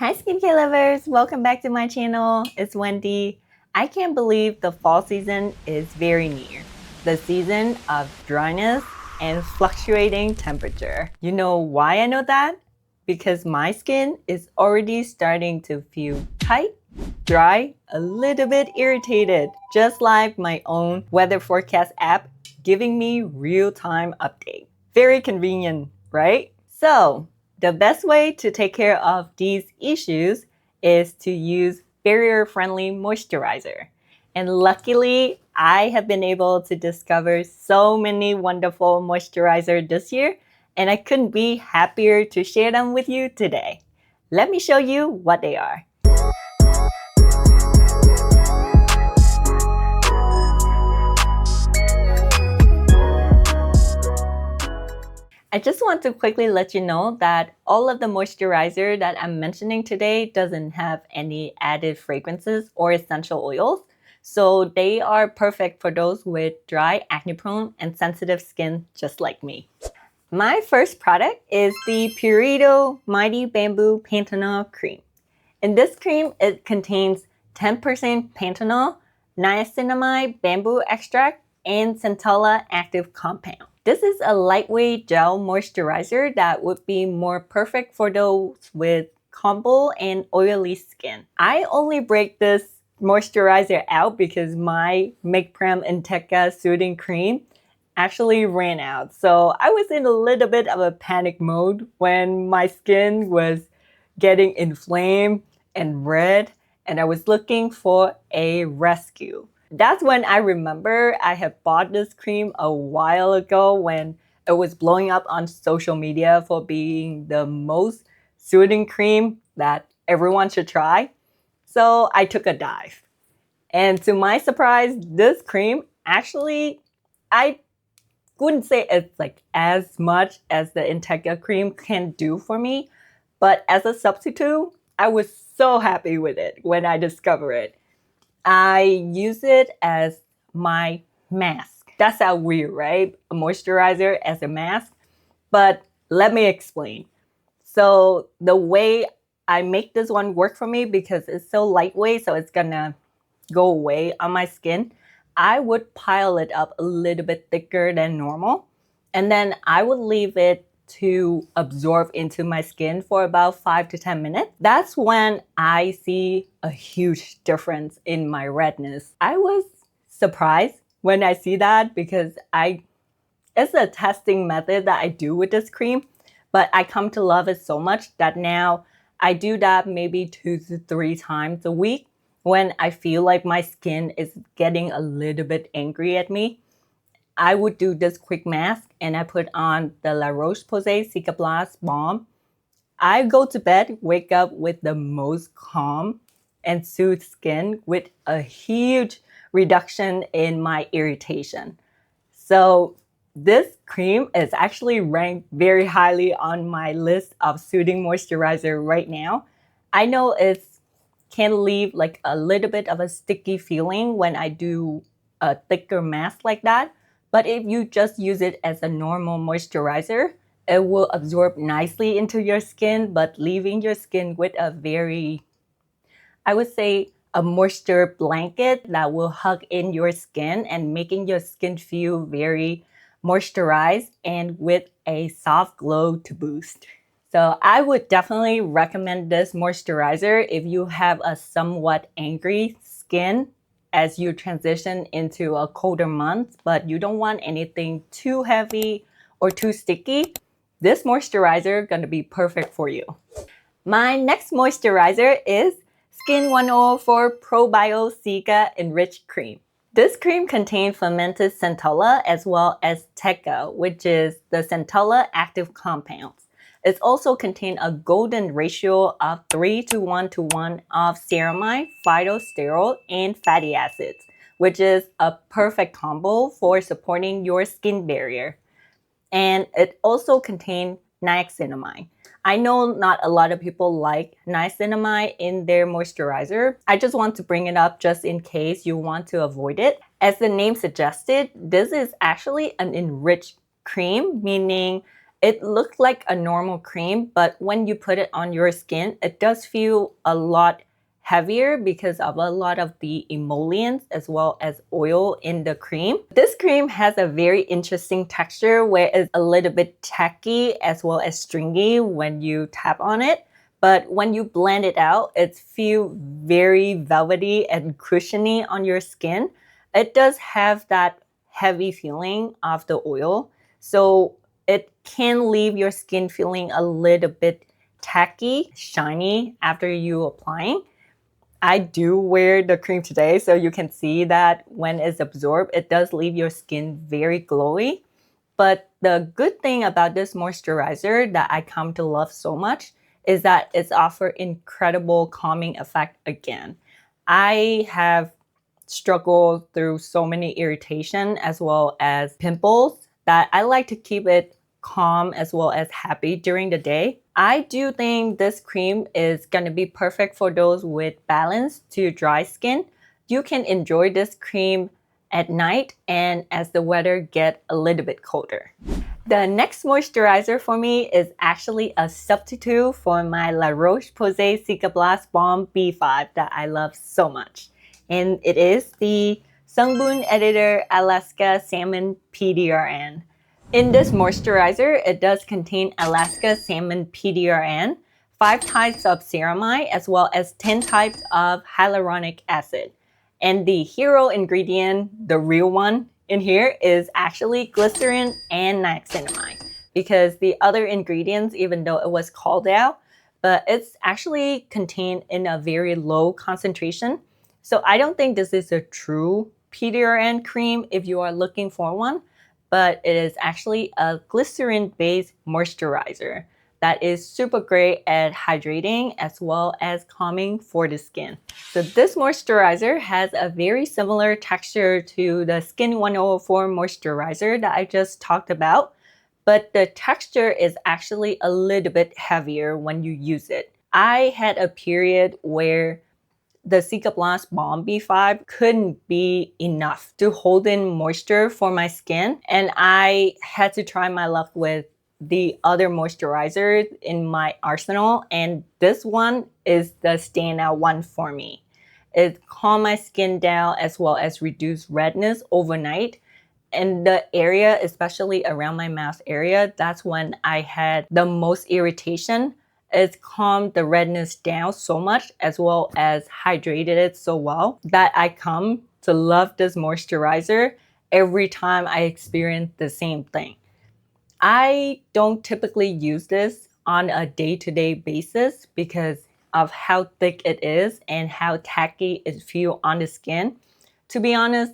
Hi skincare lovers, welcome back to my channel. It's Wendy. I can't believe the fall season is very near. The season of dryness and fluctuating temperature. You know why I know that? Because my skin is already starting to feel tight, dry, a little bit irritated, just like my own weather forecast app giving me real-time update. Very convenient, right? So, the best way to take care of these issues is to use barrier-friendly moisturizer. And luckily, I have been able to discover so many wonderful moisturizers this year, and I couldn't be happier to share them with you today. Let me show you what they are. I just want to quickly let you know that all of the moisturizer that I'm mentioning today doesn't have any added fragrances or essential oils. So they are perfect for those with dry, acne-prone, and sensitive skin just like me. My first product is the Purito Mighty Bamboo Panthenol Cream. In this cream, it contains 10% Panthenol, niacinamide bamboo extract, and Centella active compound. This is a lightweight gel moisturizer that would be more perfect for those with combo and oily skin. I only break this moisturizer out because my Make Prem Inteca Soothing Cream actually ran out. So I was in a little bit of a panic mode when my skin was getting inflamed and red, and I was looking for a rescue. That's when I remember I had bought this cream a while ago when it was blowing up on social media for being the most soothing cream that everyone should try. So I took a dive. And to my surprise, this cream actually, I wouldn't say it's like as much as the Integra cream can do for me, but as a substitute, I was so happy with it when I discovered it. I use it as my mask. That sounds weird, right? A moisturizer as a mask. But let me explain. So the way I make this one work for me, because it's so lightweight, so it's gonna go away on my skin, I would pile it up a little bit thicker than normal. And then I would leave it to absorb into my skin for about 5 to 10 minutes. That's when I see a huge difference in my redness. I was surprised when I see that because it's a testing method that I do with this cream, but I come to love it so much that now I do that maybe 2 to 3 times a week when I feel like my skin is getting a little bit angry at me. I would do this quick mask and I put on the La Roche-Posay Cica Blast Balm. I go to bed, wake up with the most calm and soothed skin with a huge reduction in my irritation. So this cream is actually ranked very highly on my list of soothing moisturizer right now. I know it can leave like a little bit of a sticky feeling when I do a thicker mask like that. But if you just use it as a normal moisturizer, it will absorb nicely into your skin, but leaving your skin with a very, I would say, a moisture blanket that will hug in your skin and making your skin feel very moisturized and with a soft glow to boost. So I would definitely recommend this moisturizer if you have a somewhat angry skin as you transition into a colder month, but you don't want anything too heavy or too sticky. This moisturizer is going to be perfect for you. My next moisturizer is Skin 104 Probio-Cica Enrich Cream. This cream contains fermented centella as well as teca, which is the centella active compounds. It also contains a golden ratio of 3:1:1 of ceramide, phytosterol, and fatty acids, which is a perfect combo for supporting your skin barrier. And it also contains niacinamide. I know not a lot of people like niacinamide in their moisturizer. I just want to bring it up just in case you want to avoid it. As the name suggested, this is actually an enriched cream, meaning It looks like a normal cream, but when you put it on your skin, it does feel a lot heavier because of a lot of the emollients as well as oil in the cream. This cream has a very interesting texture where it's a little bit tacky as well as stringy when you tap on it. But when you blend it out, it feels very velvety and cushiony on your skin. It does have that heavy feeling of the oil. So it can leave your skin feeling a little bit tacky, shiny after you applying. I do wear the cream today, so you can see that when it's absorbed, it does leave your skin very glowy. But the good thing about this moisturizer that I come to love so much is that it's offer incredible calming effect again. I have struggled through so many irritation as well as pimples that I like to keep it calm as well as happy during the day. I do think this cream is going to be perfect for those with balance to dry skin. You can enjoy this cream at night and as the weather get a little bit colder. The next moisturizer for me is actually a substitute for my La Roche-Posay Cicablast Balm B5 that I love so much. And it is the Sungboon Editor Alaska Salmon PDRN. In this moisturizer, it does contain Alaska Salmon PDRN, 5 types of ceramide, as well as 10 types of hyaluronic acid. And the hero ingredient, the real one in here, is actually glycerin and niacinamide. Because the other ingredients, even though it was called out, but it's actually contained in a very low concentration. So I don't think this is a true PDRN cream if you are looking for one, but it is actually a glycerin-based moisturizer that is super great at hydrating as well as calming for the skin. So this moisturizer has a very similar texture to the Skin 104 moisturizer that I just talked about, but the texture is actually a little bit heavier when you use it. I had a period where the Cicablast Balm B5 couldn't be enough to hold in moisture for my skin, and I had to try my luck with the other moisturizers in my arsenal, and this one is the standout one for me. It calmed my skin down as well as reduced redness overnight. And the area, especially around my mouth area, that's when I had the most irritation. It's calmed the redness down so much as well as hydrated it so well that I come to love this moisturizer every time I experience the same thing. I don't typically use this on a day-to-day basis because of how thick it is and how tacky it feels on the skin. To be honest,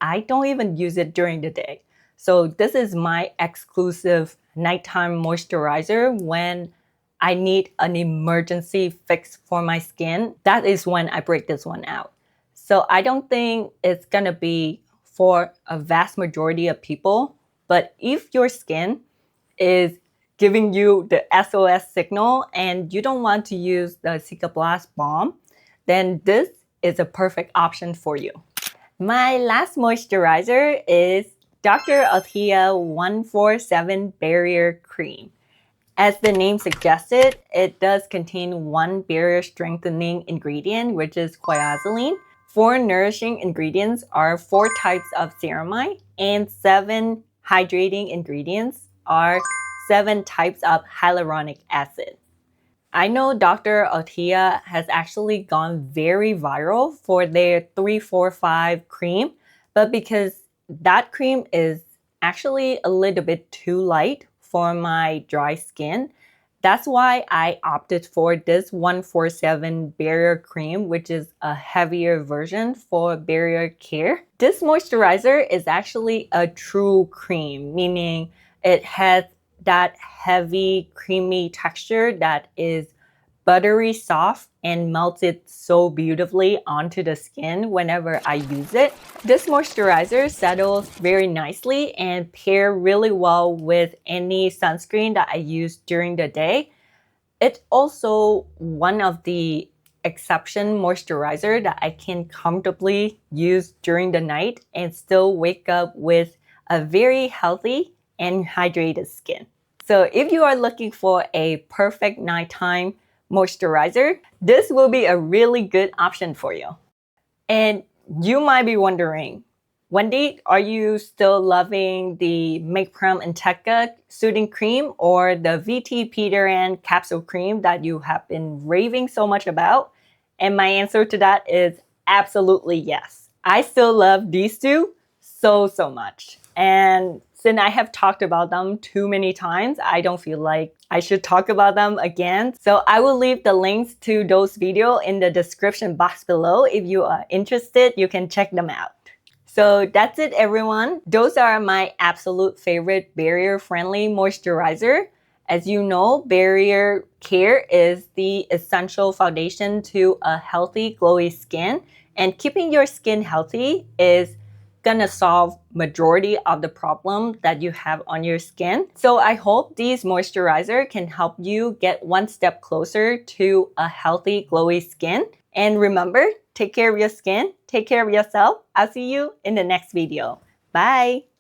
I don't even use it during the day. So this is my exclusive nighttime moisturizer when I need an emergency fix for my skin. That is when I break this one out. So I don't think it's gonna be for a vast majority of people, but if your skin is giving you the SOS signal and you don't want to use the Cicablast Balm, then this is a perfect option for you. My last moisturizer is Dr. Althea 147 Barrier Cream. As the name suggested, it does contain one barrier strengthening ingredient, which is quercetin. 4 nourishing ingredients are 4 types of ceramide, and 7 hydrating ingredients are 7 types of hyaluronic acid. I know Dr. Althea has actually gone very viral for their 345 cream, but because that cream is actually a little bit too light for my dry skin, that's why I opted for this 147 Barrier Cream, which is a heavier version for barrier care. This moisturizer is actually a true cream, meaning it has that heavy, creamy texture that is buttery soft and melted so beautifully onto the skin whenever I use it. This moisturizer settles very nicely and pairs really well with any sunscreen that I use during the day. It's also one of the exception moisturizer that I can comfortably use during the night and still wake up with a very healthy and hydrated skin. So if you are looking for a perfect nighttime moisturizer, this will be a really good option for you. And you might be wondering, Wendy, are you still loving the Make Prom Inteca Soothing Cream or the VT PDRN Capsule Cream that you have been raving so much about? And my answer to that is absolutely yes. I still love these two so much. And since I have talked about them too many times, I don't feel like I should talk about them again. So I will leave the links to those videos in the description box below. If you are interested, you can check them out. So that's it, everyone. Those are my absolute favorite barrier-friendly moisturizer. As you know, barrier care is the essential foundation to a healthy, glowy skin. And keeping your skin healthy is gonna solve majority of the problem that you have on your skin. So I hope these moisturizer can help you get one step closer to a healthy, glowy skin. And remember, take care of your skin, take care of yourself. I'll see you in the next video. Bye!